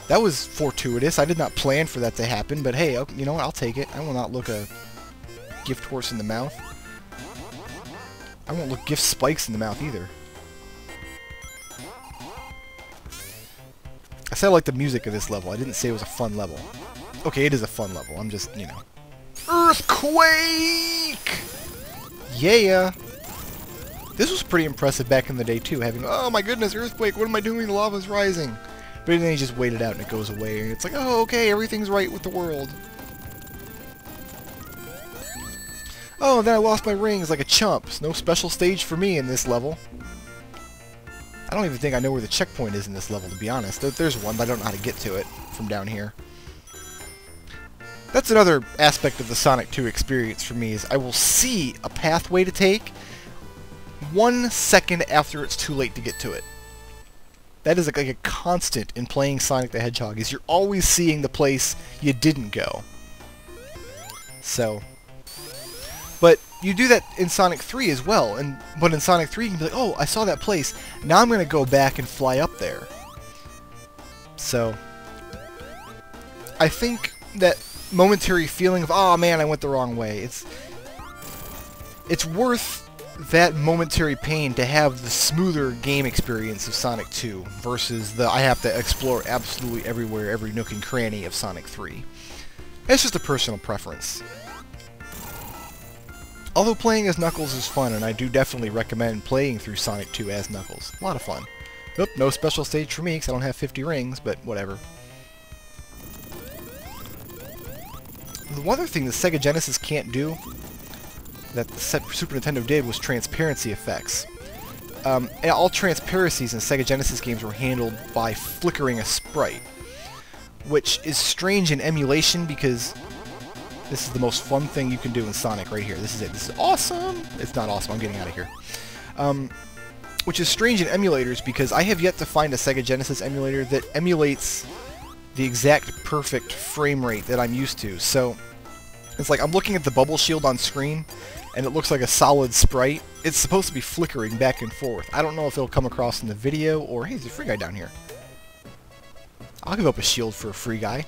That was fortuitous. I did not plan for that to happen, but hey, you know what? I'll take it. I will not look a gift horse in the mouth. I won't look gift spikes in the mouth either. I said I like the music of this level. I didn't say it was a fun level. Okay, it is a fun level. I'm just, you know. Earthquake! Yeah! This was pretty impressive back in the day, too. Having, oh my goodness, earthquake, what am I doing? The lava's rising. But then you just wait it out and it goes away. And it's like, oh, okay, everything's right with the world. Oh, then I lost my rings like a chump. No special stage for me in this level. I don't even think I know where the checkpoint is in this level, to be honest. There's one, but I don't know how to get to it from down here. That's another aspect of the Sonic 2 experience for me, is I will see a pathway to take 1 second after it's too late to get to it. That is like a constant in playing Sonic the Hedgehog, is you're always seeing the place you didn't go. So... But you do that in Sonic 3 as well, but in Sonic 3 you can be like, oh, I saw that place, now I'm going to go back and fly up there. So, I think that momentary feeling of, oh man, I went the wrong way, it's worth that momentary pain to have the smoother game experience of Sonic 2 versus the I have to explore absolutely everywhere, every nook and cranny of Sonic 3. It's just a personal preference. Although playing as Knuckles is fun, and I do definitely recommend playing through Sonic 2 as Knuckles. A lot of fun. Oop, no special stage for me because I don't have 50 rings, but whatever. The one other thing the Sega Genesis can't do that the Super Nintendo did was transparency effects. And all transparencies in Sega Genesis games were handled by flickering a sprite, which is strange in emulation because this is the most fun thing you can do in Sonic right here. This is it. This is awesome! It's not awesome. I'm getting out of here. Which is strange in emulators because I have yet to find a Sega Genesis emulator that emulates the exact perfect frame rate that I'm used to. So, it's like I'm looking at the bubble shield on screen, and it looks like a solid sprite. It's supposed to be flickering back and forth. I don't know if it'll come across in the video, or hey, there's a free guy down here. I'll give up a shield for a free guy.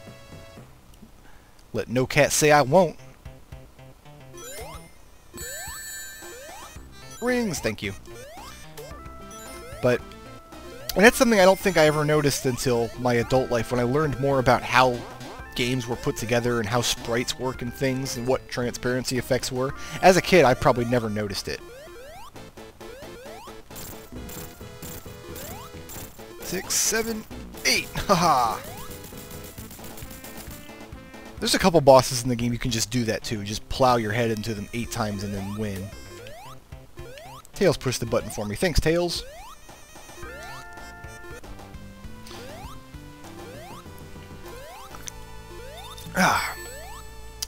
Let no cat say I won't. Rings, thank you. But, and that's something I don't think I ever noticed until my adult life, when I learned more about how games were put together and how sprites work and things, and what transparency effects were. As a kid, I probably never noticed it. 6, 7, 8, haha! There's a couple bosses in the game you can just do that too. Just plow your head into them 8 times and then win. Tails pushed the button for me. Thanks, Tails.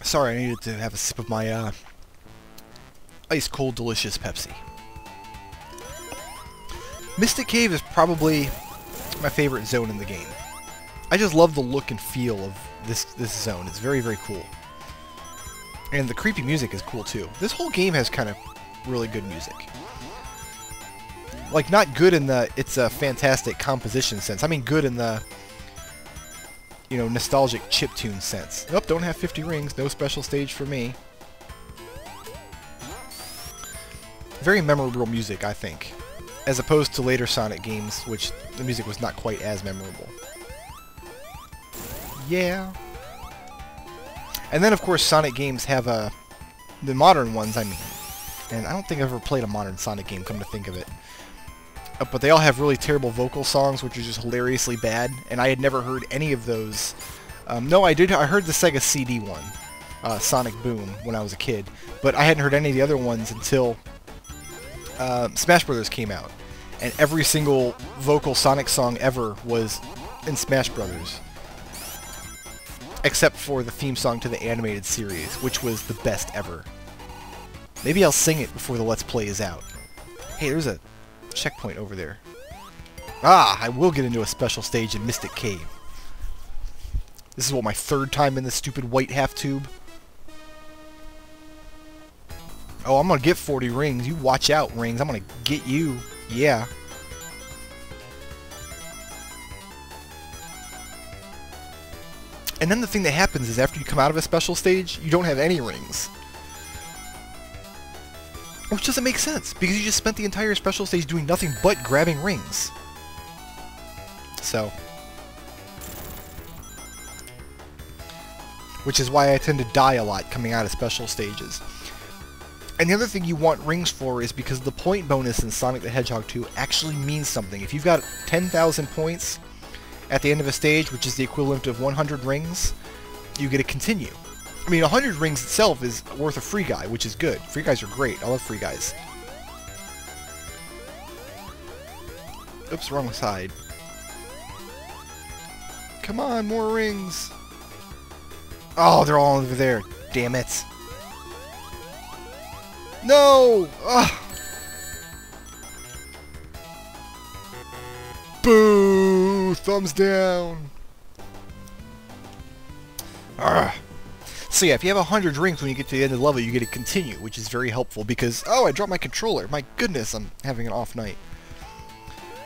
Sorry, I needed to have a sip of my ice-cold, delicious Pepsi. Mystic Cave is probably my favorite zone in the game. I just love the look and feel of this zone. It's very, very cool. And the creepy music is cool too. This whole game has kind of really good music. Like, not good in the it's a fantastic composition sense. I mean good in the, you know, nostalgic chiptune sense. Nope, don't have 50 rings. No special stage for me. Very memorable music, I think. As opposed to later Sonic games, which the music was not quite as memorable. Yeah. And then, of course, Sonic games have the modern ones, I mean. And I don't think I've ever played a modern Sonic game, come to think of it. But they all have really terrible vocal songs, which are just hilariously bad. And I had never heard any of those. No, I did. I heard the Sega CD one, Sonic Boom, when I was a kid. But I hadn't heard any of the other ones until Smash Brothers came out. And every single vocal Sonic song ever was in Smash Brothers. Except for the theme song to the animated series, which was the best ever. Maybe I'll sing it before the Let's Play is out. Hey, there's a checkpoint over there. Ah, I will get into a special stage in Mystic Cave. This is what, my 3rd time in this stupid white half tube? Oh, I'm gonna get 40 rings. You watch out, rings. I'm gonna get you. Yeah. And then the thing that happens is after you come out of a special stage, you don't have any rings. Which doesn't make sense, because you just spent the entire special stage doing nothing but grabbing rings. So. Which is why I tend to die a lot coming out of special stages. And the other thing you want rings for is because the point bonus in Sonic the Hedgehog 2 actually means something. If you've got 10,000 points at the end of a stage, which is the equivalent of 100 rings, you get to continue. I mean, 100 rings itself is worth a free guy, which is good. Free guys are great. I love free guys. Oops, wrong side. Come on, more rings. Oh, they're all over there. Damn it. No! Ugh. Boo! Thumbs down. Ugh. So yeah, if you have 100 rings when you get to the end of the level, you get to continue, which is very helpful because, oh, I dropped my controller. My goodness, I'm having an off night.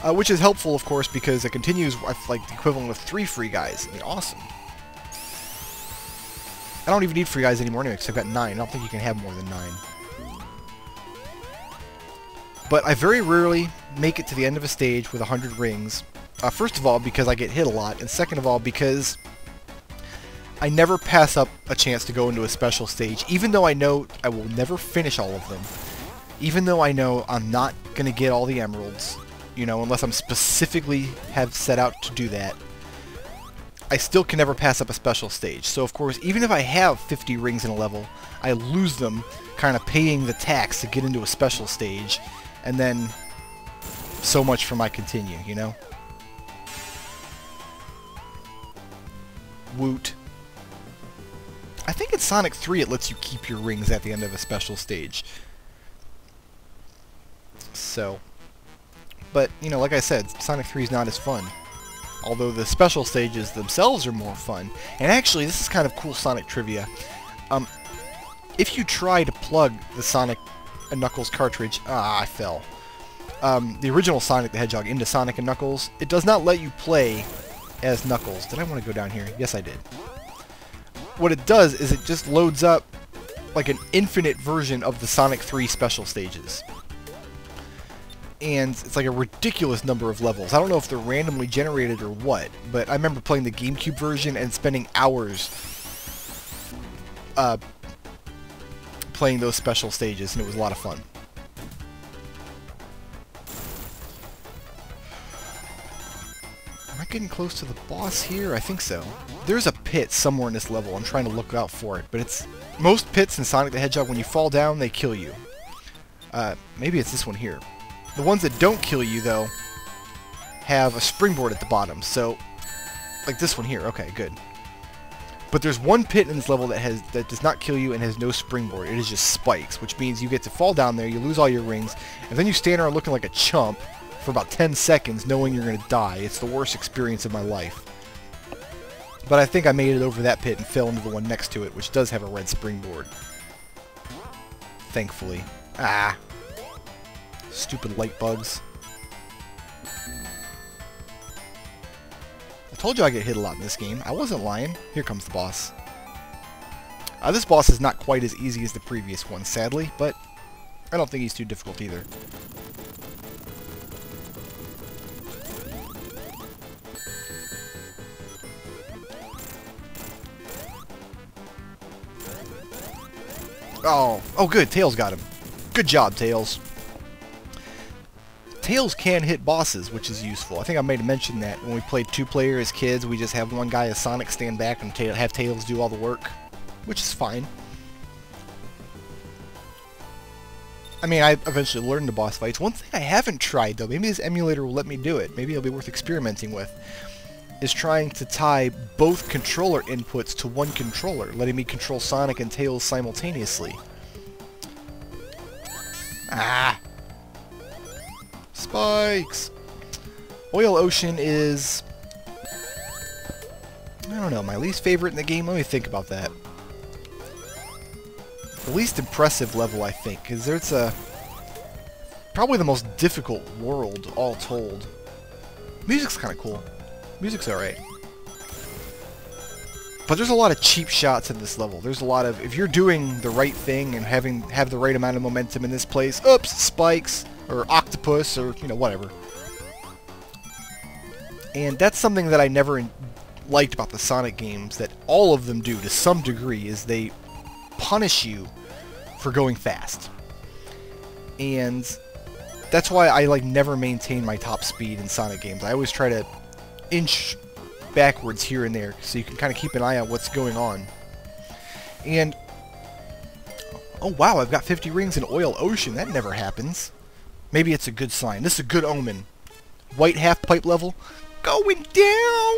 Which is helpful, of course, because it continues like the equivalent of 3 free guys. I mean, awesome. I don't even need free guys anymore anyway, because I've got 9. I don't think you can have more than 9. But I very rarely make it to the end of a stage with 100 rings. First of all, because I get hit a lot, and second of all, because I never pass up a chance to go into a special stage, even though I know I will never finish all of them. Even though I know I'm not going to get all the emeralds, you know, unless I'm specifically have set out to do that. I still can never pass up a special stage. So of course, even if I have 50 rings in a level, I lose them kind of paying the tax to get into a special stage, and then so much for my continue, you know? Woot. I think in Sonic 3 it lets you keep your rings at the end of a special stage. So, but, you know, like I said, Sonic 3 is not as fun. Although the special stages themselves are more fun. And actually, this is kind of cool Sonic trivia. If you try to plug the Sonic and Knuckles cartridge... I fell. The original Sonic the Hedgehog into Sonic and Knuckles, it does not let you play as Knuckles. Did I want to go down here? Yes, I did. What it does is it just loads up like an infinite version of the Sonic 3 special stages. And it's like a ridiculous number of levels. I don't know if they're randomly generated or what, but I remember playing the GameCube version and spending hours playing those special stages, and it was a lot of fun. Am I getting close to the boss here? I think so. There's a pit somewhere in this level. I'm trying to look out for it, but it's... Most pits in Sonic the Hedgehog, when you fall down, they kill you. Maybe it's this one here. The ones that don't kill you, though, have a springboard at the bottom. So, like this one here. Okay, good. But there's one pit in this level that does not kill you and has no springboard. It is just spikes, which means you get to fall down there, you lose all your rings, and then you stand around looking like a chump for about 10 seconds knowing you're going to die. It's the worst experience of my life. But I think I made it over that pit and fell into the one next to it, which does have a red springboard. Thankfully. Ah! Stupid light bugs. I told you I get hit a lot in this game. I wasn't lying. Here comes the boss. This boss is not quite as easy as the previous one, sadly, but I don't think he's too difficult either. Oh good, Tails got him. Good job, Tails. Tails can hit bosses, which is useful. I think I made a mention that when we played 2-player as kids, we just have one guy as Sonic stand back and have Tails do all the work, which is fine. I mean, I eventually learned the boss fights. One thing I haven't tried, though, maybe this emulator will let me do it, maybe it'll be worth experimenting with, is trying to tie both controller inputs to one controller, letting me control Sonic and Tails simultaneously. Ah! Spikes! Oil Ocean is... I don't know, my least favorite in the game? Let me think about that. The least impressive level, I think, because it's probably the most difficult world, all told. Music's kind of cool. Music's alright. But there's a lot of cheap shots in this level. There's a lot of, if you're doing the right thing and have the right amount of momentum in this place, oops, spikes, or octopus, or, you know, whatever. And that's something that I never liked about the Sonic games, that all of them do to some degree, is they punish you for going fast. And that's why I like never maintain my top speed in Sonic games. I always try to inch backwards here and there, so you can kind of keep an eye on what's going on. And oh wow, I've got 50 rings in Oil Ocean. That never happens. Maybe it's a good sign. This is a good omen. White half pipe level going down.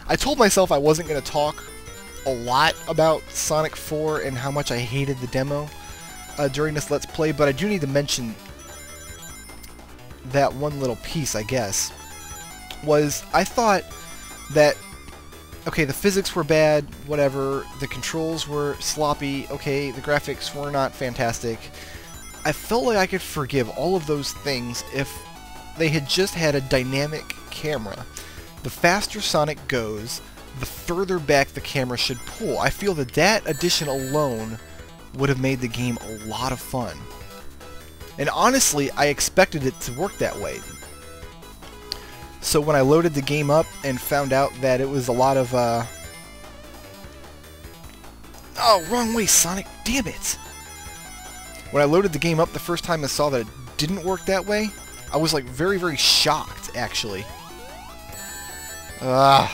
I told myself I wasn't going to talk a lot about Sonic 4 and how much I hated the demo during this Let's Play, but I do need to mention that one little piece, I guess, was I thought that, okay, the physics were bad, whatever, the controls were sloppy, okay, the graphics were not fantastic. I felt like I could forgive all of those things if they had just had a dynamic camera. The faster Sonic goes, the further back the camera should pull. I feel that that addition alone would have made the game a lot of fun. And honestly, I expected it to work that way. So when I loaded the game up and found out that it was a lot of, oh, wrong way, Sonic, damn it! When I loaded the game up the first time and saw that it didn't work that way, I was like very, very shocked, actually. Not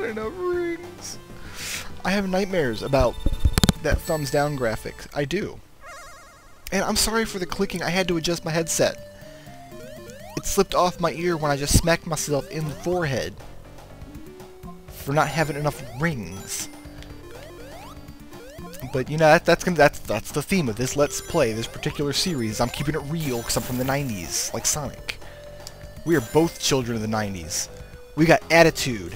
enough rings. I have nightmares about that thumbs down graphic. I do. And I'm sorry for the clicking. I had to adjust my headset. It slipped off my ear when I just smacked myself in the forehead for not having enough rings. But you know, that's the theme of this Let's Play, this particular series. I'm keeping it real because I'm from the 90s, like Sonic. We are both children of the 90s. We got attitude.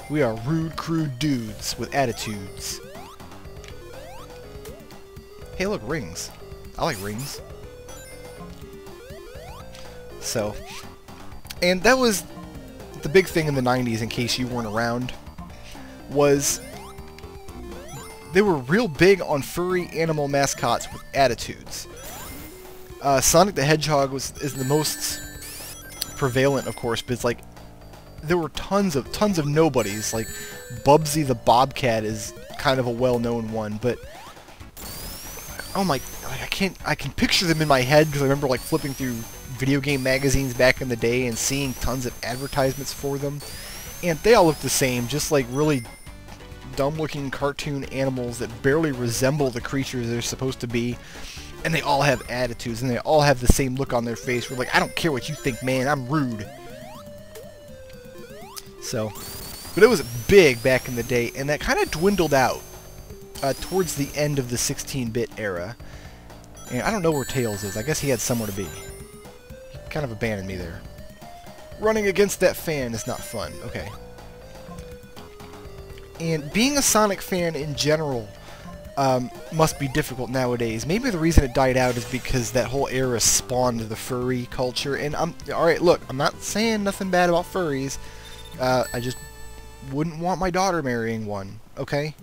We are rude, crude dudes with attitudes. Hey, look, rings. I like rings. So, and that was the big thing in the 90s, in case you weren't around, was they were real big on furry animal mascots with attitudes. Sonic the Hedgehog is the most prevalent, of course, but it's like there were tons of nobodies. Like Bubsy the Bobcat is kind of a well-known one, but oh my, I can picture them in my head because I remember like flipping through video game magazines back in the day and seeing tons of advertisements for them, and they all look the same, just like really dumb-looking cartoon animals that barely resemble the creatures they're supposed to be, and they all have attitudes, and they all have the same look on their face. We're like, I don't care what you think, man, I'm rude. So, but it was big back in the day, and that kind of dwindled out towards the end of the 16-bit era. And I don't know where Tails is. I guess he had somewhere to be. He kind of abandoned me there. Running against that fan is not fun. Okay. And being a Sonic fan in general must be difficult nowadays. Maybe the reason it died out is because that whole era spawned the furry culture. And alright, look, I'm not saying nothing bad about furries. I just wouldn't want my daughter marrying one, okay?